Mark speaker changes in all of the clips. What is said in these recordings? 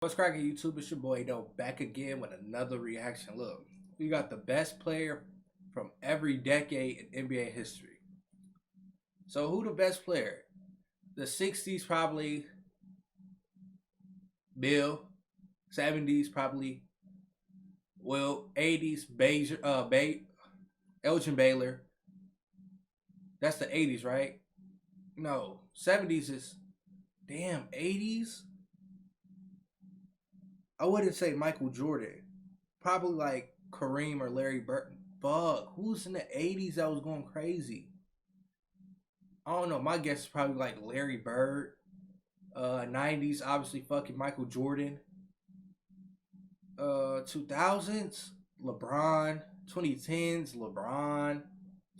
Speaker 1: What's cracking, YouTube? It's your boy Doe back again with another reaction. Look, we got the best player from every decade in NBA history. So who the best player? The 60s probably Bill, 70s probably Will, 80s Elgin Baylor. That's the 80s, right? No, 70s is damn 80s. I wouldn't say Michael Jordan. Probably like Kareem or Larry Bird. Fuck, who's in the 80s that was going crazy? I don't know. My guess is probably like Larry Bird. 90s, obviously fucking Michael Jordan. 2000s, LeBron. 2010s, LeBron.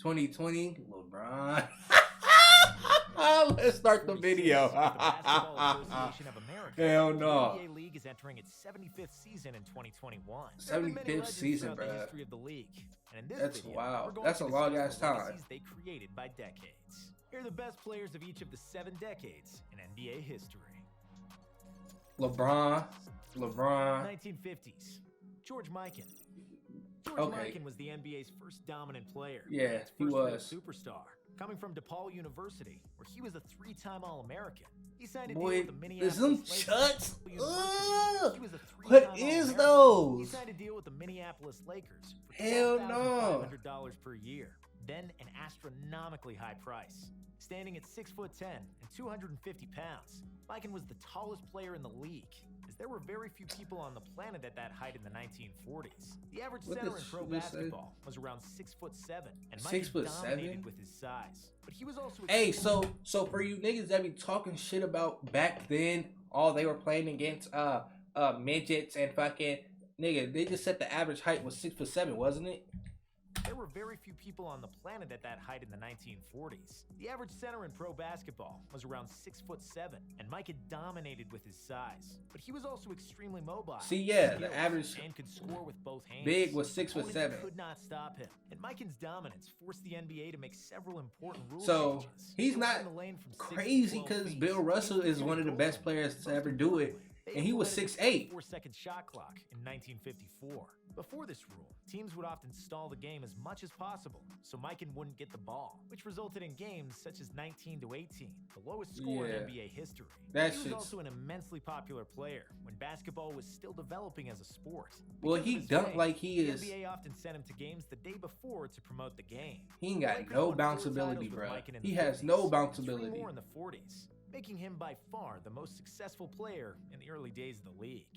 Speaker 1: 2020, LeBron. Let's start the video. Hell no.
Speaker 2: The NBA League is entering its 75th season in 2021.
Speaker 1: 75th season, bro.
Speaker 2: The history of the league. And in this
Speaker 1: That's
Speaker 2: video,
Speaker 1: wow.
Speaker 2: We're
Speaker 1: That's a long ass time.
Speaker 2: They created by decades. Here are the best players of each of the 7 decades in NBA history.
Speaker 1: LeBron.
Speaker 2: 1950s. George Mikan. George
Speaker 1: Okay.
Speaker 2: Mikan was the NBA's first dominant player.
Speaker 1: Yeah,
Speaker 2: its
Speaker 1: he
Speaker 2: first real
Speaker 1: was.
Speaker 2: superstar. Coming from DePaul University, where he was a 3-time All-American. He signed a deal
Speaker 1: Boy,
Speaker 2: with the
Speaker 1: there's some
Speaker 2: Minneapolis
Speaker 1: chuts.
Speaker 2: Lakers. He was a 3-time
Speaker 1: What is
Speaker 2: All-American. He
Speaker 1: those?
Speaker 2: signed a deal with the Minneapolis Lakers for
Speaker 1: Hell no.
Speaker 2: $12,500 per year. Then an astronomically high price. Standing at 6'10" and 250 pounds, Mikan was the tallest player in the league, as there were very few people on the planet at that height in the 1940s. The average
Speaker 1: What
Speaker 2: center
Speaker 1: the
Speaker 2: in pro
Speaker 1: shit is that?
Speaker 2: basketball was around 6'7", and Mikan
Speaker 1: 6'7"?
Speaker 2: dominated with his size. But he was also
Speaker 1: Hey, so for you niggas that be talking shit about back then, all they were playing against midgets and fucking nigga, they just said the average height was 6'7", wasn't it?
Speaker 2: There were very few people on the planet at that height in the 1940s. The average center in pro basketball was around 6'7", and Mikan dominated with his size. But he was also extremely mobile.
Speaker 1: See, yeah,
Speaker 2: skilled,
Speaker 1: the average
Speaker 2: and could score with both hands.
Speaker 1: big was
Speaker 2: Opponents
Speaker 1: 6'7".
Speaker 2: could not stop him, and Mikan's dominance forced the NBA to make several important rule
Speaker 1: So
Speaker 2: changes.
Speaker 1: he's
Speaker 2: He was
Speaker 1: not
Speaker 2: in the lane from 6 to
Speaker 1: crazy
Speaker 2: 12
Speaker 1: because
Speaker 2: feet.
Speaker 1: Bill Russell is one of the best players to ever do it, and he was 6'8".
Speaker 2: 4-second shot clock in 1954. Before this rule, teams would often stall the game as much as possible, so Mikan wouldn't get the ball, which resulted in games such as 19-18, the lowest score in
Speaker 1: Yeah.
Speaker 2: NBA history.
Speaker 1: That
Speaker 2: He was
Speaker 1: shit's-
Speaker 2: also an immensely popular player when basketball was still developing as a sport.
Speaker 1: Well,
Speaker 2: Because
Speaker 1: he
Speaker 2: of his
Speaker 1: dunked
Speaker 2: fame,
Speaker 1: like he
Speaker 2: the
Speaker 1: is.
Speaker 2: NBA often sent him to games the day before to promote the game.
Speaker 1: He ain't
Speaker 2: The
Speaker 1: got
Speaker 2: Lakers
Speaker 1: no
Speaker 2: won 4
Speaker 1: bounceability,
Speaker 2: titles with
Speaker 1: bro.
Speaker 2: Mikan in
Speaker 1: He
Speaker 2: the
Speaker 1: has
Speaker 2: 50s,
Speaker 1: no
Speaker 2: and 3
Speaker 1: bounceability.
Speaker 2: more in the 40s, making him by far the most successful player in the early days of the league.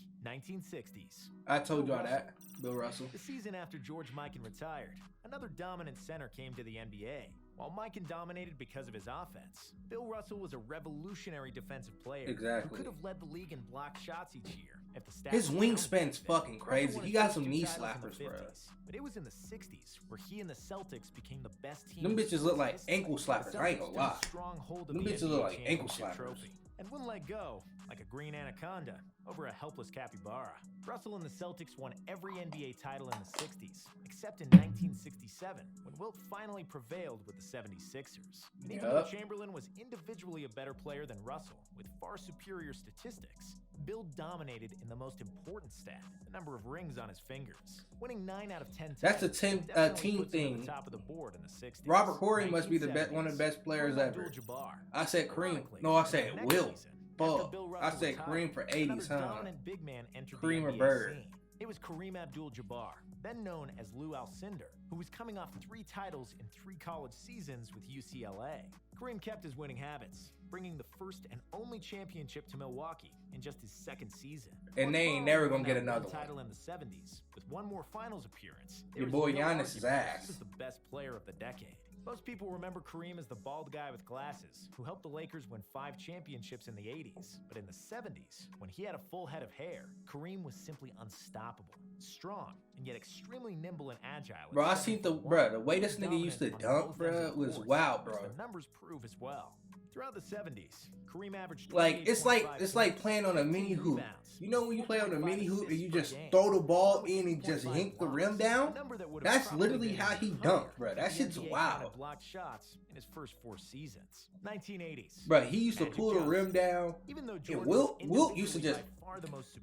Speaker 2: 1960s.
Speaker 1: I told
Speaker 2: Bill
Speaker 1: y'all that, Bill Russell.
Speaker 2: The season after George Mikan retired, another dominant center came to the NBA. While Mikan dominated because of his offense, Bill Russell was a revolutionary defensive player
Speaker 1: Exactly.
Speaker 2: who could have led the league in block shots each year if the stats
Speaker 1: His
Speaker 2: were
Speaker 1: wingspan's
Speaker 2: counted.
Speaker 1: fucking crazy.
Speaker 2: Russell won
Speaker 1: He
Speaker 2: his
Speaker 1: got
Speaker 2: first
Speaker 1: some
Speaker 2: 2
Speaker 1: knee
Speaker 2: titles in
Speaker 1: slappers,
Speaker 2: the
Speaker 1: bro.
Speaker 2: 50s, but it was in the 60s where he and the Celtics became the best team.
Speaker 1: Them
Speaker 2: in
Speaker 1: bitches look like
Speaker 2: sports history.
Speaker 1: ankle slappers.
Speaker 2: The
Speaker 1: I ain't
Speaker 2: Celtics
Speaker 1: gonna lie.
Speaker 2: took a strong hold of
Speaker 1: Them
Speaker 2: the
Speaker 1: bitches
Speaker 2: NBA
Speaker 1: look like ankle
Speaker 2: championship
Speaker 1: slappers.
Speaker 2: trophy and wouldn't let go like a green anaconda over a helpless capybara. Russell and the Celtics won every NBA title in the 60s, except in 1967, when Wilt finally prevailed with the 76ers. And even though
Speaker 1: Yup.
Speaker 2: Chamberlain was individually a better player than Russell, with far superior statistics, Bill dominated in the most important stat, the number of rings on his fingers. Winning 9 out of 10
Speaker 1: That's a
Speaker 2: titles
Speaker 1: team
Speaker 2: definitely puts him at
Speaker 1: thing.
Speaker 2: the top of the board in the 60s.
Speaker 1: Robert Horry must be the one of the
Speaker 2: 1970s.
Speaker 1: best players
Speaker 2: Kareem
Speaker 1: ever.
Speaker 2: Abdul-Jabbar.
Speaker 1: I said Kareem.
Speaker 2: Ironically,
Speaker 1: No, I
Speaker 2: in the
Speaker 1: said
Speaker 2: next
Speaker 1: Wilt.
Speaker 2: season, after
Speaker 1: Fuck.
Speaker 2: Bill
Speaker 1: I
Speaker 2: Russell
Speaker 1: said
Speaker 2: retired,
Speaker 1: Kareem for 80s,
Speaker 2: another
Speaker 1: huh?
Speaker 2: dominant big man entered
Speaker 1: Kareem
Speaker 2: the
Speaker 1: or
Speaker 2: NBA
Speaker 1: Bird?
Speaker 2: scene. It was Kareem Abdul-Jabbar, then known as Lou Alcindor, who was coming off 3 titles in 3 college seasons with UCLA. Kareem kept his winning habits, bringing the first and only championship to Milwaukee in just his 2nd season.
Speaker 1: And they ain't
Speaker 2: Once
Speaker 1: never
Speaker 2: Barr
Speaker 1: gonna
Speaker 2: won
Speaker 1: get
Speaker 2: that
Speaker 1: another
Speaker 2: one
Speaker 1: one.
Speaker 2: title in the 70s, with 1 more finals appearance.
Speaker 1: Your
Speaker 2: there is
Speaker 1: boy
Speaker 2: no
Speaker 1: Giannis's
Speaker 2: argument
Speaker 1: ass.
Speaker 2: He was the best player of the decade. Most people remember Kareem as the bald guy with glasses who helped the Lakers win 5 championships in the 80s. But in the 70s, when he had a full head of hair, Kareem was simply unstoppable. Strong, and yet extremely nimble and agile. at
Speaker 1: Bro, I seen the
Speaker 2: 7'1".
Speaker 1: the way this nigga used to
Speaker 2: Dominant on
Speaker 1: dunk,
Speaker 2: both ends
Speaker 1: bro,
Speaker 2: of the
Speaker 1: was
Speaker 2: court,
Speaker 1: wild,
Speaker 2: which
Speaker 1: bro.
Speaker 2: the numbers prove as well. Throughout the 70s, Kareem averaged
Speaker 1: Like it's
Speaker 2: 28.5
Speaker 1: like playing on a
Speaker 2: 15
Speaker 1: mini hoop.
Speaker 2: rebounds,
Speaker 1: You know when you play on a
Speaker 2: 4.5
Speaker 1: mini hoop and you
Speaker 2: assists
Speaker 1: just
Speaker 2: per game,
Speaker 1: throw the ball
Speaker 2: along with
Speaker 1: in and just
Speaker 2: 2.5
Speaker 1: yank the rim
Speaker 2: blocks,
Speaker 1: down?
Speaker 2: a number that would have
Speaker 1: That's
Speaker 2: probably
Speaker 1: literally
Speaker 2: been
Speaker 1: how he
Speaker 2: even
Speaker 1: dunked,
Speaker 2: higher
Speaker 1: bro. That
Speaker 2: if the
Speaker 1: shit's
Speaker 2: NBA
Speaker 1: wild.
Speaker 2: counted blocked shots in his first 4 seasons. 1980s.
Speaker 1: Bro, he used to
Speaker 2: Magic
Speaker 1: pull the rim
Speaker 2: Johnson.
Speaker 1: down.
Speaker 2: Even though
Speaker 1: And
Speaker 2: Jordan
Speaker 1: Wilt used to just,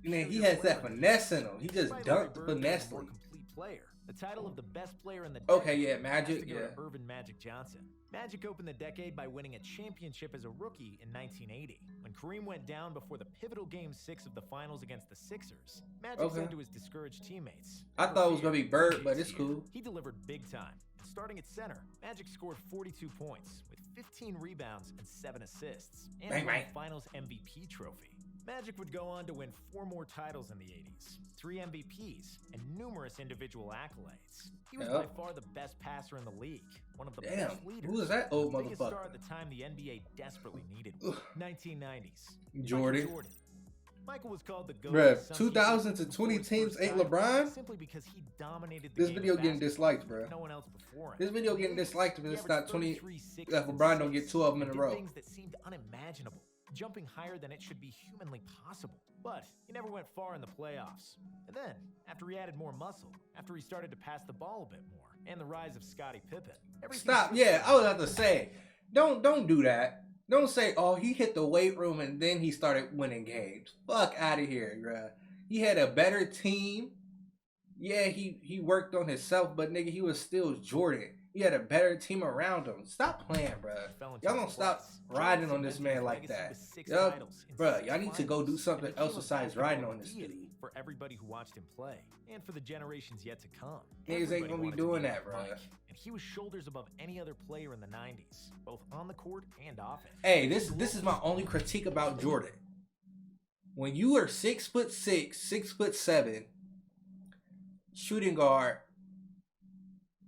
Speaker 1: and then he has that finesse in him. He just dunked finessely.
Speaker 2: Complete player. The title of the best player in the
Speaker 1: Okay,
Speaker 2: decade
Speaker 1: yeah,
Speaker 2: has
Speaker 1: Magic,
Speaker 2: to go
Speaker 1: yeah.
Speaker 2: to Irvin Magic Johnson. Magic opened the decade by winning a championship as a rookie in 1980. When Kareem went down before the pivotal Game 6 of the finals against the Sixers, Magic said to his discouraged teammates,
Speaker 1: I thought it was going to be Bird, but it's cool.
Speaker 2: He delivered big time. And starting at center, Magic scored 42 points with 15 rebounds and 7 assists, and
Speaker 1: Bang,
Speaker 2: won
Speaker 1: bang.
Speaker 2: the Finals MVP trophy. Magic would go on to win 4 more titles in the 80s, 3 MVPs, and numerous individual accolades. He was by far the best passer in the league, one of the best leaders.
Speaker 1: Who is that old
Speaker 2: the biggest
Speaker 1: motherfucker?
Speaker 2: star at the time the NBA desperately needed one. 1990s.
Speaker 1: Jordan.
Speaker 2: Michael was called the GOAT.
Speaker 1: Bruh, 2000 to 20 teams ain't LeBron?
Speaker 2: Simply because he dominated the
Speaker 1: This
Speaker 2: game
Speaker 1: video
Speaker 2: of
Speaker 1: getting
Speaker 2: basketball
Speaker 1: disliked, bruh.
Speaker 2: like no one else before him.
Speaker 1: This video getting disliked if
Speaker 2: He
Speaker 1: it's not
Speaker 2: averaged
Speaker 1: 20.
Speaker 2: 33, 6,
Speaker 1: If
Speaker 2: and
Speaker 1: LeBron don't
Speaker 2: 6,
Speaker 1: get 2 of them in a
Speaker 2: and did
Speaker 1: row.
Speaker 2: things that seemed unimaginable, jumping higher than it should be humanly possible. But he never went far in the playoffs. And then, after he added more muscle, after he started to pass the ball a bit more, and the rise of Scottie Pippen.
Speaker 1: Stop. Yeah, I was about to say, don't do that. Don't say, oh, he hit the weight room and then he started winning games. Fuck out of here, bruh. He had a better team. Yeah, he worked on himself, but nigga, he was still Jordan. He had a better team around him. Stop playing, bruh. Y'all don't stop riding on this man like that. Yup, bruh, y'all need to go do something else besides riding on this dude.
Speaker 2: For everybody who watched him play, and for the generations yet to come.
Speaker 1: Niggas ain't gonna be doing that, bruh.
Speaker 2: And he was shoulders above any other player in the 90s, both on the court and offense.
Speaker 1: Hey, this is my only critique about Jordan. When you are 6'6", 6'7", shooting guard,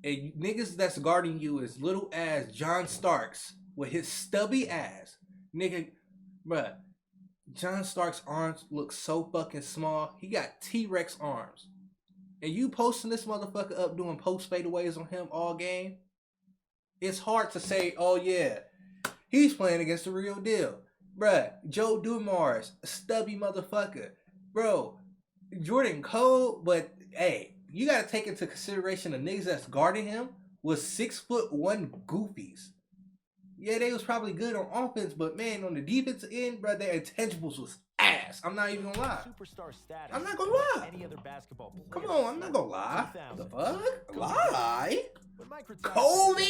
Speaker 1: and niggas that's guarding you is little as John Starks with his stubby ass, nigga, bruh. John Starks' arms look so fucking small. He got T-Rex arms. And you posting this motherfucker up doing post fadeaways on him all game? It's hard to say, oh yeah, he's playing against the real deal. Bruh, Joe Dumars, a stubby motherfucker. Bro, Jordan cold, but hey, you gotta take into consideration the niggas that's guarding him was 6'1" goofies. Yeah, they was probably good on offense, but man, on the defensive end, bro, their intangibles was ass. I'm not even gonna lie.
Speaker 2: Superstar status.
Speaker 1: I'm not gonna lie.
Speaker 2: Any other basketball player.
Speaker 1: Come on, I'm not gonna lie. The fuck? Lie?
Speaker 2: When Mike retired
Speaker 1: Kobe?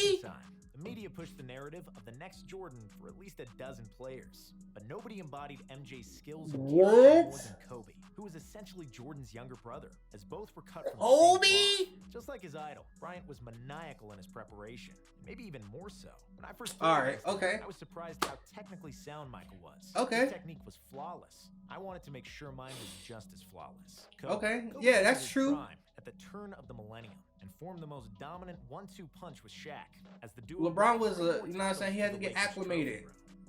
Speaker 2: The media pushed the narrative of the next Jordan for at least a dozen players, but nobody embodied MJ's skills and
Speaker 1: What?
Speaker 2: more than Kobe, who was essentially Jordan's younger brother, as both were cut from the same
Speaker 1: Kobe?
Speaker 2: cloth. Just like his idol, Bryant was maniacal in his preparation, maybe even more so. When I first
Speaker 1: All right, okay.
Speaker 2: I was surprised how technically sound Michael was.
Speaker 1: Okay.
Speaker 2: His technique was flawless. I wanted to make sure mine was just as flawless.
Speaker 1: Okay,
Speaker 2: Kobe
Speaker 1: yeah,
Speaker 2: was
Speaker 1: that's
Speaker 2: at his
Speaker 1: true.
Speaker 2: prime at the turn of the millennium and formed the most dominant 1-2 punch with Shaq as the duo.
Speaker 1: LeBron was you know what I'm saying, he had to get acclimated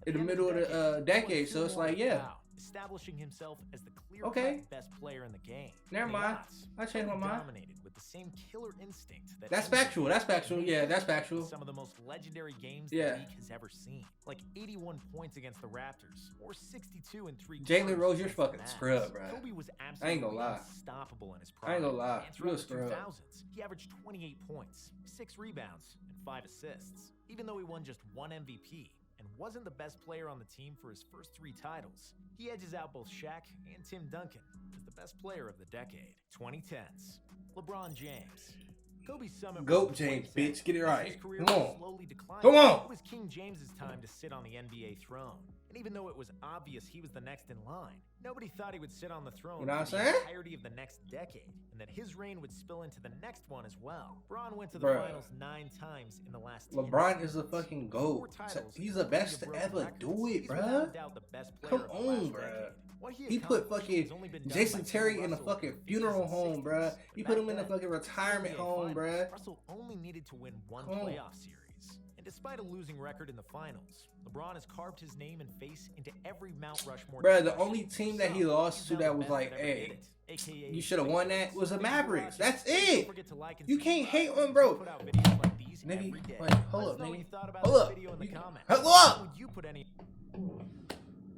Speaker 1: in the middle of the decade, so it's like, yeah.
Speaker 2: Establishing himself as the
Speaker 1: Okay.
Speaker 2: best player in the game.
Speaker 1: Never mind. I changed my mind.
Speaker 2: Dominated with the same killer instinct that
Speaker 1: That's
Speaker 2: MJ
Speaker 1: factual. That's
Speaker 2: had.
Speaker 1: factual. Yeah, that's factual.
Speaker 2: Some of the most legendary games the
Speaker 1: Yeah.
Speaker 2: league has ever seen, like 81 points against the Raptors or 62 in 3
Speaker 1: Jalen
Speaker 2: quarters
Speaker 1: Rose, you're
Speaker 2: against the
Speaker 1: fucking
Speaker 2: Mavs.
Speaker 1: scrub, bro.
Speaker 2: Kobe was
Speaker 1: I ain't
Speaker 2: absolutely
Speaker 1: gonna lie.
Speaker 2: unstoppable in his prime.
Speaker 1: I ain't gonna lie.
Speaker 2: And
Speaker 1: You a
Speaker 2: throughout the
Speaker 1: scrub.
Speaker 2: 2000s, he averaged 28 points, 6 rebounds, and 5 assists. Even though he won just 1 MVP and wasn't the best player on the team for his first 3 titles, he edges out both Shaq and Tim Duncan as the best player of the decade. 2010s, LeBron James. Kobe's summit
Speaker 1: Goat
Speaker 2: was
Speaker 1: James,
Speaker 2: 2010,
Speaker 1: bitch. Get it
Speaker 2: as
Speaker 1: right.
Speaker 2: his career
Speaker 1: Come
Speaker 2: was
Speaker 1: on.
Speaker 2: slowly declining.
Speaker 1: Come on.
Speaker 2: It was King James's time to sit on the NBA throne. And even though it was obvious he was the next in line, nobody thought he would sit on the throne
Speaker 1: You know what
Speaker 2: for
Speaker 1: I'm
Speaker 2: the
Speaker 1: saying?
Speaker 2: entirety of the next decade, and that his reign would spill into the next one as well. Bron went to the
Speaker 1: Bruh.
Speaker 2: finals 9 times in the last 10
Speaker 1: LeBron is the
Speaker 2: seasons.
Speaker 1: fucking
Speaker 2: 4
Speaker 1: GOAT.
Speaker 2: titles,
Speaker 1: He's the best to
Speaker 2: broken
Speaker 1: ever
Speaker 2: records.
Speaker 1: do it,
Speaker 2: He's without a
Speaker 1: bruh.
Speaker 2: doubt the best player
Speaker 1: Come
Speaker 2: of the
Speaker 1: on,
Speaker 2: last
Speaker 1: bruh.
Speaker 2: decade. What
Speaker 1: He put
Speaker 2: accomplished
Speaker 1: fucking
Speaker 2: has only been done
Speaker 1: Jason
Speaker 2: by
Speaker 1: Terry
Speaker 2: Bill
Speaker 1: in a
Speaker 2: Russell
Speaker 1: fucking
Speaker 2: in the
Speaker 1: funeral
Speaker 2: 50s and
Speaker 1: home,
Speaker 2: 60s.
Speaker 1: bruh. He
Speaker 2: But
Speaker 1: put
Speaker 2: back
Speaker 1: him in a
Speaker 2: then,
Speaker 1: fucking retirement
Speaker 2: NBA
Speaker 1: home,
Speaker 2: finals,
Speaker 1: bruh.
Speaker 2: Russell only needed to win 1
Speaker 1: Come on.
Speaker 2: playoff series. And despite a losing record in the finals, LeBron has carved his name and face into every Mount Rushmore.
Speaker 1: Bruh, the
Speaker 2: discussion.
Speaker 1: only team that he
Speaker 2: So,
Speaker 1: lost
Speaker 2: he's
Speaker 1: to
Speaker 2: now
Speaker 1: that
Speaker 2: the
Speaker 1: was
Speaker 2: best
Speaker 1: like,
Speaker 2: that ever did
Speaker 1: hey,
Speaker 2: it, aka
Speaker 1: you should have won that was the
Speaker 2: Lakers.
Speaker 1: Mavericks. That's
Speaker 2: Don't
Speaker 1: it.
Speaker 2: forget to like and
Speaker 1: You can't hate
Speaker 2: subscribe.
Speaker 1: on, bro.
Speaker 2: We put out videos like these every
Speaker 1: Nigga,
Speaker 2: day.
Speaker 1: wait, hold
Speaker 2: Let us
Speaker 1: up,
Speaker 2: know what you
Speaker 1: nigga.
Speaker 2: thought about
Speaker 1: Hold
Speaker 2: this
Speaker 1: up.
Speaker 2: video in the comments.
Speaker 1: Hold up.
Speaker 2: Would you put any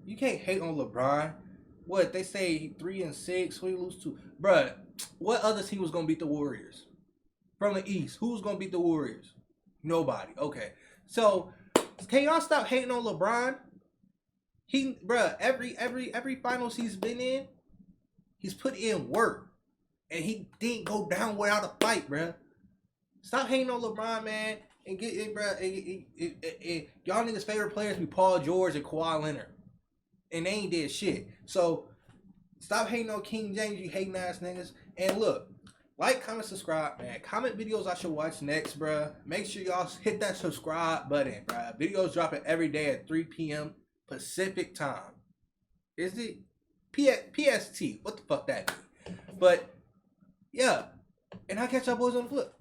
Speaker 1: You can't hate on LeBron. What they say 3-6, who he lose to? Bruh, what other team was gonna beat the Warriors? From the East, who's gonna beat the Warriors? Nobody. Okay. So can y'all stop hating on LeBron? Every finals he's been in, he's put in work. And he didn't go down without a fight, bruh. Stop hating on LeBron, man. And get it, bruh. Y'all niggas' favorite players be Paul George and Kawhi Leonard. And they ain't did shit. So stop hating on King James, you hating ass niggas. And look, like, comment, subscribe, man. Comment videos I should watch next, bruh. Make sure y'all hit that subscribe button, bruh. Videos dropping every day at 3 p.m. Pacific time. Is it? PST. What the fuck that mean? But, yeah. And I'll catch y'all boys on the flip.